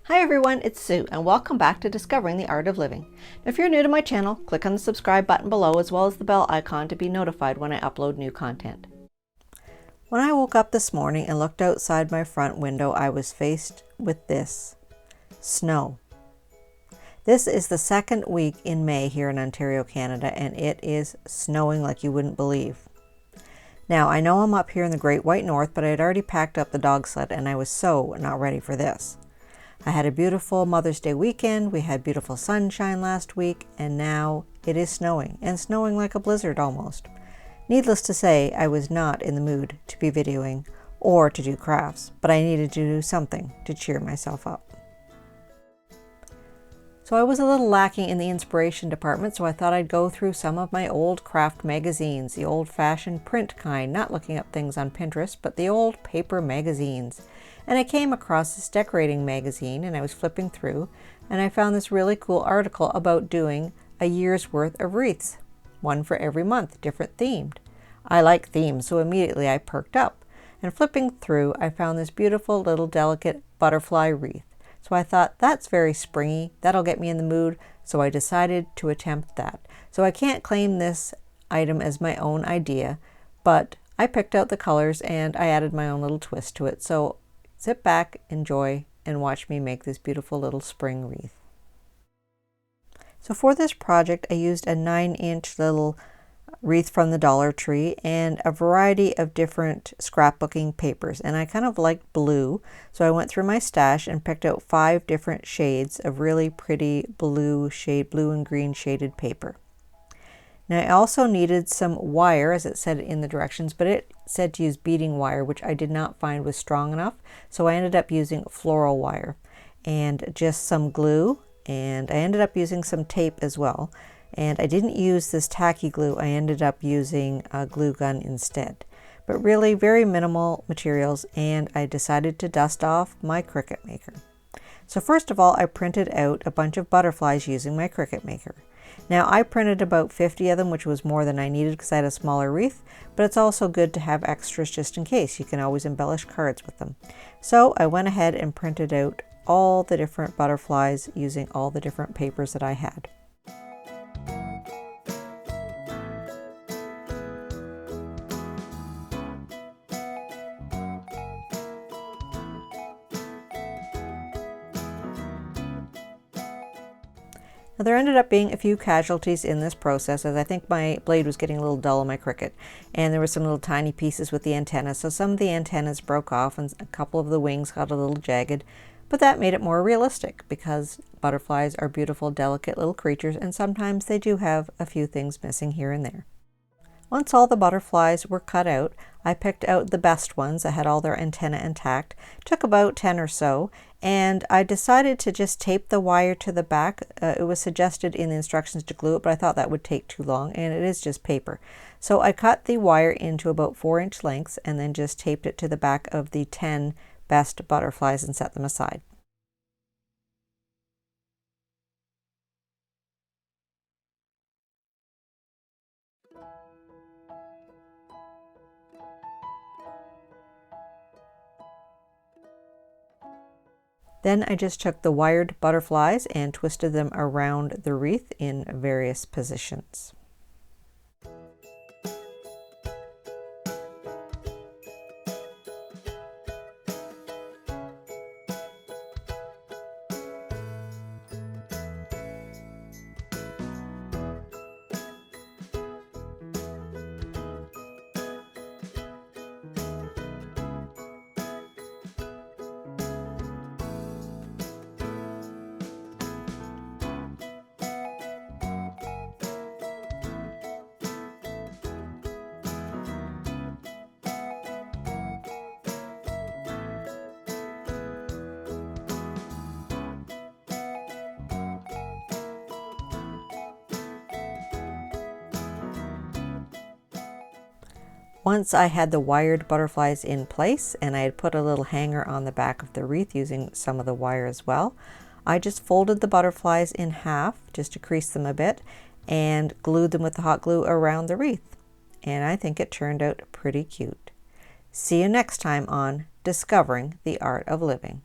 Hi everyone, it's Sue and welcome back to Discovering the Art of Living. Now, if you're new to my channel, click on the subscribe button below as well as the bell icon to be notified when I upload new content. When I woke up this morning and looked outside my front window, I was faced with this: snow. This is the second week in May here in Ontario, Canada, and it is snowing like you wouldn't believe. Now, I know I'm up here in the Great White North, but I had already packed up the dog sled and I was so not ready for this. I had a beautiful Mother's Day weekend, we had beautiful sunshine last week, and now it is snowing, and snowing like a blizzard almost. Needless to say, I was not in the mood to be videoing or to do crafts, but I needed to do something to cheer myself up. So I was a little lacking in the inspiration department, so I thought I'd go through some of my old craft magazines, the old-fashioned print kind, not looking up things on Pinterest, but the old paper magazines. And I came across this decorating magazine and I was flipping through and I found this really cool article about doing a year's worth of wreaths, one for every month, different themed. I like themes, so immediately I perked up, and flipping through I found this beautiful little delicate butterfly wreath. So I thought, that's very springy, that'll get me in the mood, so I decided to attempt that. So I can't claim this item as my own idea, but I picked out the colors and I added my own little twist to it. So sit back, enjoy, and watch me make this beautiful little spring wreath. So for this project, I used a 9-inch little wreath from the Dollar Tree and a variety of different scrapbooking papers. And I kind of liked blue, so I went through my stash and picked out 5 different shades of really pretty blue and green shaded paper. Now I also needed some wire, as it said in the directions, but it said to use beading wire, which I did not find was strong enough. So I ended up using floral wire and just some glue, and I ended up using some tape as well. And I didn't use this tacky glue, I ended up using a glue gun instead. But really very minimal materials, and I decided to dust off my Cricut Maker. So first of all, I printed out a bunch of butterflies using my Cricut Maker. Now I printed about 50 of them, which was more than I needed because I had a smaller wreath, but it's also good to have extras just in case. You can always embellish cards with them. So I went ahead and printed out all the different butterflies using all the different papers that I had. Now, there ended up being a few casualties in this process, as I think my blade was getting a little dull on my Cricut, and there were some little tiny pieces with the antennas, so some of the antennas broke off and a couple of the wings got a little jagged, but that made it more realistic because butterflies are beautiful, delicate little creatures, and sometimes they do have a few things missing here and there. Once all the butterflies were cut out, I picked out the best ones that had all their antennae intact. Took about 10 or so, and I decided to just tape the wire to the back. It was suggested in the instructions to glue it, but I thought that would take too long, and it is just paper. So I cut the wire into about 4-inch lengths and then just taped it to the back of the 10 best butterflies and set them aside. Then I just took the wired butterflies and twisted them around the wreath in various positions. Once I had the wired butterflies in place and I had put a little hanger on the back of the wreath using some of the wire as well, I just folded the butterflies in half just to crease them a bit and glued them with the hot glue around the wreath. And I think it turned out pretty cute. See you next time on Discovering the Art of Living.